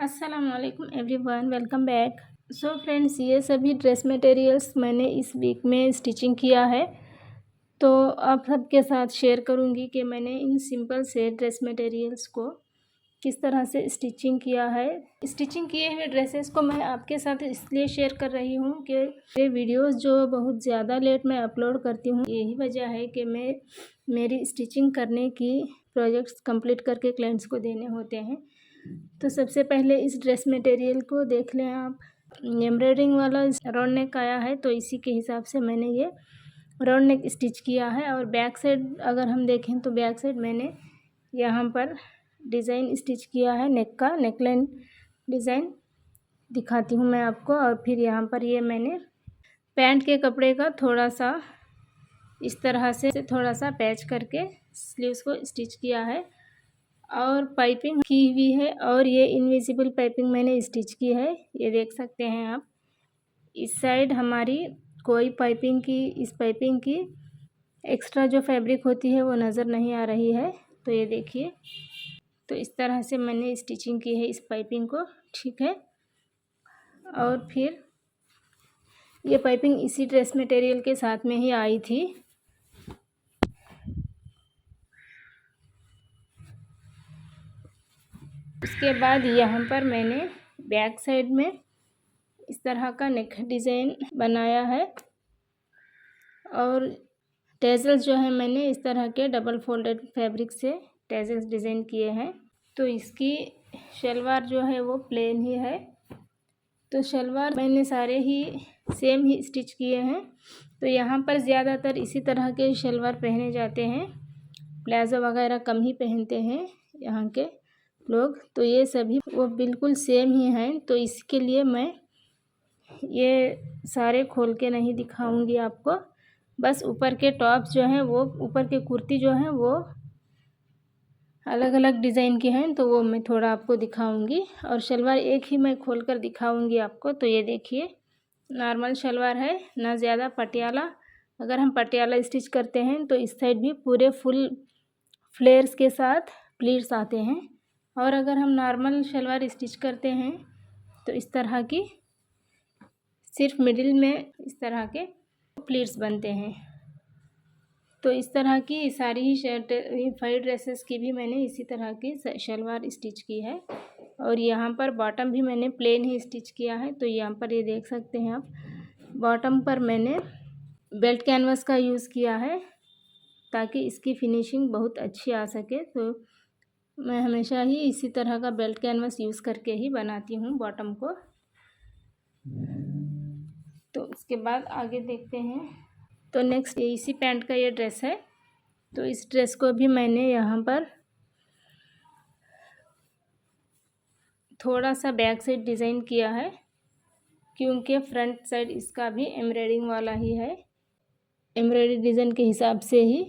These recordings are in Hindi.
अस्सलाम वालेकुम everyone, welcome back. So friends, ये सभी ड्रेस मटेरियल्स मैंने इस वीक में स्टिचिंग किया है, तो आप सबके साथ शेयर करूँगी कि मैंने इन सिंपल से ड्रेस मटेरियल्स को किस तरह से स्टिचिंग किया है। स्टिचिंग किए हुए ड्रेसेस को मैं आपके साथ इसलिए शेयर कर रही हूँ कि ये वीडियोस जो बहुत ज़्यादा लेट में अपलोड करती हूँ, यही वजह है कि मैं मेरी स्टिचिंग करने की प्रोजेक्ट्स कंप्लीट करके क्लाइंट्स को देने होते हैं। तो सबसे पहले इस ड्रेस मटेरियल को देख लें आप। एम्ब्रॉयडरिंग वाला राउंड नेक आया है, तो इसी के हिसाब से मैंने ये राउंड नेक स्टिच किया है। और बैक साइड अगर हम देखें तो बैक साइड मैंने यहाँ पर डिज़ाइन स्टिच किया है, नेक का नेकलाइन डिज़ाइन दिखाती हूँ मैं आपको। और फिर यहाँ पर ये मैंने पैंट के कपड़े का थोड़ा सा इस तरह से थोड़ा सा पैच करके स्लीव्स को स्टिच किया है और पाइपिंग की हुई है। और ये इनविजिबल पाइपिंग मैंने स्टिच की है, ये देख सकते हैं आप। इस साइड हमारी कोई पाइपिंग की, इस पाइपिंग की एक्स्ट्रा जो फैब्रिक होती है वो नज़र नहीं आ रही है, तो ये देखिए। तो इस तरह से मैंने स्टिचिंग की है इस पाइपिंग को, ठीक है। और फिर ये पाइपिंग इसी ड्रेस मटेरियल के साथ में ही आई थी। उसके बाद यहाँ पर मैंने बैक साइड में इस तरह का नेक डिज़ाइन बनाया है और टेजल्स जो है मैंने इस तरह के डबल फोल्डेड फैब्रिक से टेजल्स डिज़ाइन किए हैं। तो इसकी शलवार जो है वो प्लेन ही है, तो शलवार मैंने सारे ही सेम ही स्टिच किए हैं। तो यहाँ पर ज़्यादातर इसी तरह के शलवार पहने जाते हैं, प्लाजो वगैरह कम ही पहनते हैं यहाँ के लोग। तो ये सभी वो बिल्कुल सेम ही हैं, तो इसके लिए मैं ये सारे खोल के नहीं दिखाऊंगी आपको। बस ऊपर के टॉप्स जो हैं वो, ऊपर के कुर्ती जो हैं वो अलग अलग डिज़ाइन के हैं, तो वो मैं थोड़ा आपको दिखाऊंगी। और शलवार एक ही मैं खोल कर दिखाऊंगी आपको। तो ये देखिए, नॉर्मल शलवार है, ना ज़्यादा पटियाला। अगर हम पटियाला स्टिच करते हैं तो इस साइड भी पूरे फुल फ्लेयर्स के साथ प्लीट्स आते हैं, और अगर हम नॉर्मल शलवार स्टिच करते हैं तो इस तरह की सिर्फ मिडिल में इस तरह के प्लीट्स बनते हैं। तो इस तरह की सारी ही शर्ट, 5 ड्रेसेस की भी मैंने इसी तरह की शलवार स्टिच की है। और यहाँ पर बॉटम भी मैंने प्लेन ही स्टिच किया है। तो यहाँ पर ये देख सकते हैं आप, बॉटम पर मैंने बेल्ट कैनवस का यूज़ किया है ताकि इसकी फिनिशिंग बहुत अच्छी आ सके। तो मैं हमेशा ही इसी तरह का बेल्ट कैनवस यूज़ करके ही बनाती हूँ बॉटम को। तो उसके बाद आगे देखते हैं। तो नेक्स्ट इसी पैंट का ये ड्रेस है, तो इस ड्रेस को भी मैंने यहाँ पर थोड़ा सा बैक साइड डिज़ाइन किया है, क्योंकि फ्रंट साइड इसका भी एम्ब्रॉयडरिंग वाला ही है। एम्ब्रॉयडरी डिज़ाइन के हिसाब से ही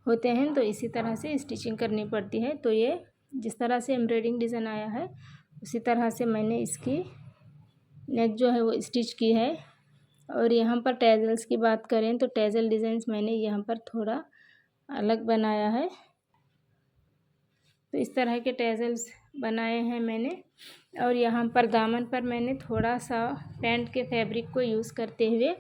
होते हैं, तो इसी तरह से स्टिचिंग करनी पड़ती है। तो ये जिस तरह से एम्ब्रॉयडरिंग डिज़ाइन आया है उसी तरह से मैंने इसकी नेक जो है वो स्टिच की है। और यहाँ पर टेजल्स की बात करें तो टेजल डिज़ाइंस मैंने यहाँ पर थोड़ा अलग बनाया है। तो इस तरह के टेजल्स बनाए हैं मैंने। और यहाँ पर दामन पर मैंने थोड़ा सा पैंट के फैब्रिक को यूज़ करते हुए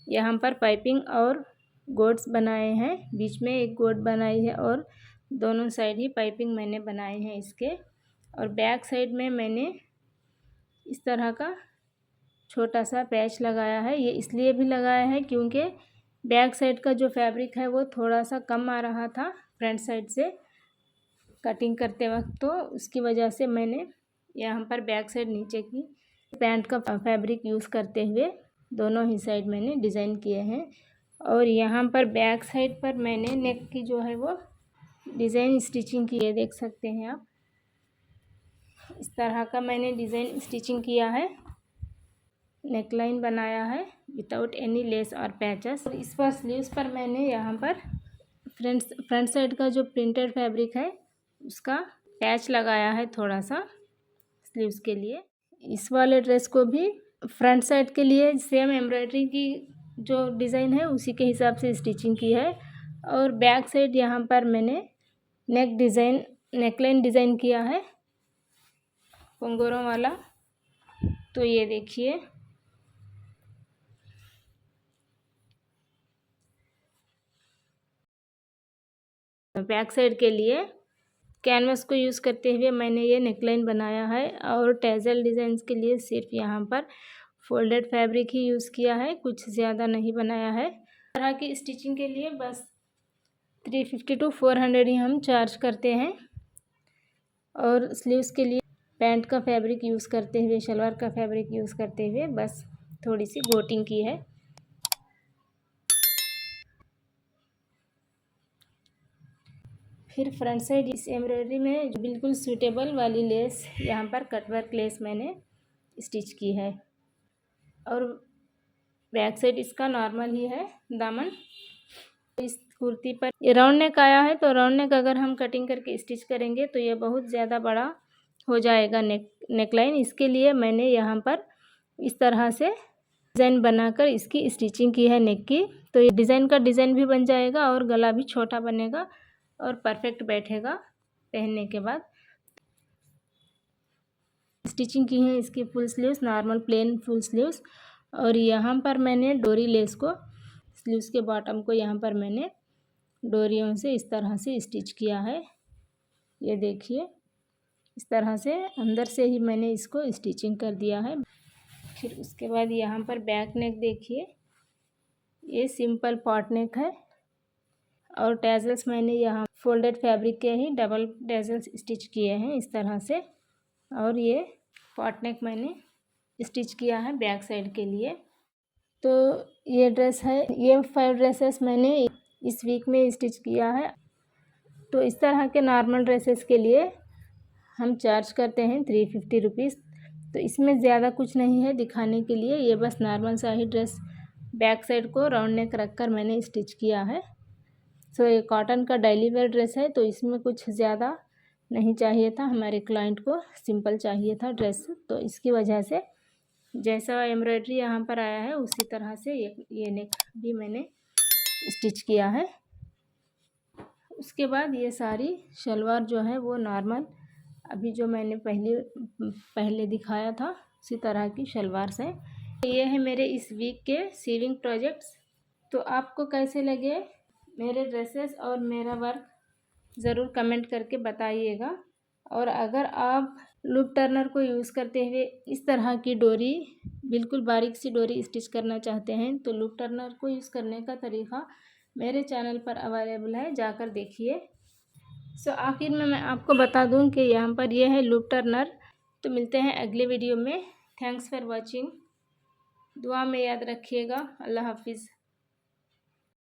यहाँ पर पाइपिंग और गोट्स बनाए हैं। बीच में एक गोट बनाई है और दोनों साइड ही पाइपिंग मैंने बनाए हैं इसके। और बैक साइड में मैंने इस तरह का छोटा सा पैच लगाया है। ये इसलिए भी लगाया है क्योंकि बैक साइड का जो फैब्रिक है वो थोड़ा सा कम आ रहा था फ्रंट साइड से कटिंग करते वक्त, तो उसकी वजह से मैंने यहाँ पर बैक साइड नीचे की पैंट का फैब्रिक यूज़ करते हुए दोनों ही साइड मैंने डिज़ाइन किए हैं। और यहाँ पर बैक साइड पर मैंने नेक की जो है वो डिज़ाइन स्टिचिंग की है, देख सकते हैं आप। इस तरह का मैंने डिज़ाइन स्टिचिंग किया है, नेकलाइन बनाया है विदाउट एनी लेस और पैचेस। और इस पर स्लीव्स पर मैंने यहाँ पर फ्रंट साइड का जो प्रिंटेड फैब्रिक है उसका पैच लगाया है थोड़ा सा स्लीव्स के लिए। इस वाले ड्रेस को भी फ्रंट साइड के लिए सेम एम्ब्रॉयडरी की जो डिज़ाइन है उसी के हिसाब से स्टिचिंग की है। और बैक साइड यहाँ पर मैंने नेकलाइन डिज़ाइन किया है कंगोरों वाला। तो ये देखिए, बैक साइड के लिए कैनवस को यूज़ करते हुए मैंने ये नेकलाइन बनाया है। और टैज़ल डिज़ाइंस के लिए सिर्फ यहाँ पर फोल्डेड फैब्रिक ही यूज़ किया है, कुछ ज़्यादा नहीं बनाया है। इस तरह की स्टिचिंग के लिए बस 350 to 400 ही हम चार्ज करते हैं। और स्लीव्स के लिए पैंट का फैब्रिक यूज़ करते हुए, शलवार का फैब्रिक यूज़ करते हुए बस थोड़ी सी गोटिंग की है। फिर फ्रंट साइड इस एम्ब्रॉयडरी में जो बिल्कुल सूटेबल वाली लेस, यहाँ पर कटवर्क लेस मैंने स्टिच की है। और बैक साइड इसका नॉर्मल ही है दामन। इस कुर्ती पर ये राउंड नेक आया है, तो राउंड नेक अगर हम कटिंग करके स्टिच करेंगे तो ये बहुत ज़्यादा बड़ा हो जाएगा नेकलाइन। इसके लिए मैंने यहाँ पर इस तरह से डिज़ाइन बनाकर इसकी स्टिचिंग की है नेक की। तो ये डिज़ाइन का डिज़ाइन भी बन जाएगा और गला भी छोटा बनेगा और परफेक्ट बैठेगा पहनने के बाद। स्टिचिंग की है इसकी full sleeves, normal plain full sleeves. और यहाँ पर मैंने डोरी लेस को, स्लीव्स के बॉटम को यहाँ पर मैंने डोरियों से इस तरह से स्टिच किया है। ये देखिए, इस तरह से अंदर से ही मैंने इसको स्टिचिंग कर दिया है। फिर उसके बाद यहाँ पर बैक नेक देखिए, ये सिंपल पॉट नेक है। और टैजल्स मैंने यहाँ फोल्डेड फैब्रिक के ही डबल टैजल्स स्टिच किए हैं इस तरह से। और ये पॉट नेक मैंने स्टिच किया है बैक साइड के लिए। तो ये ड्रेस है, ये 5 ड्रेसेस मैंने इस वीक में स्टिच किया है। तो इस तरह के नॉर्मल ड्रेसेस के लिए हम चार्ज करते हैं 350 रुपीज़। तो इसमें ज़्यादा कुछ नहीं है दिखाने के लिए, ये बस नॉर्मल सा ही ड्रेस बैक साइड को राउंड नेक रख कर मैंने स्टिच किया है। सो ये कॉटन का डेली वेयर ड्रेस है, तो इसमें कुछ ज़्यादा नहीं चाहिए था, हमारे क्लाइंट को सिंपल चाहिए था ड्रेस। तो इसकी वजह से जैसा एम्ब्रॉयडरी यहाँ पर आया है उसी तरह से ये नेक भी मैंने स्टिच किया है। उसके बाद ये सारी शलवार जो है वो नॉर्मल अभी जो मैंने पहले दिखाया था उसी तरह की शलवार से। ये है मेरे इस वीक के सीविंग प्रोजेक्ट्स। तो आपको कैसे लगे मेरे ड्रेसेस और मेरा वर्क ज़रूर कमेंट करके बताइएगा। और अगर आप लूप टर्नर को यूज़ करते हुए इस तरह की डोरी, बिल्कुल बारीक सी डोरी स्टिच करना चाहते हैं तो लूप टर्नर को यूज़ करने का तरीका मेरे चैनल पर अवेलेबल है, जाकर देखिए। सो आखिर में मैं आपको बता दूं कि यहाँ पर ये है लूप टर्नर। तो मिलते हैं अगले वीडियो में। Thanks for watching. दुआ में याद रखिएगा। अल्लाह हाफिज़।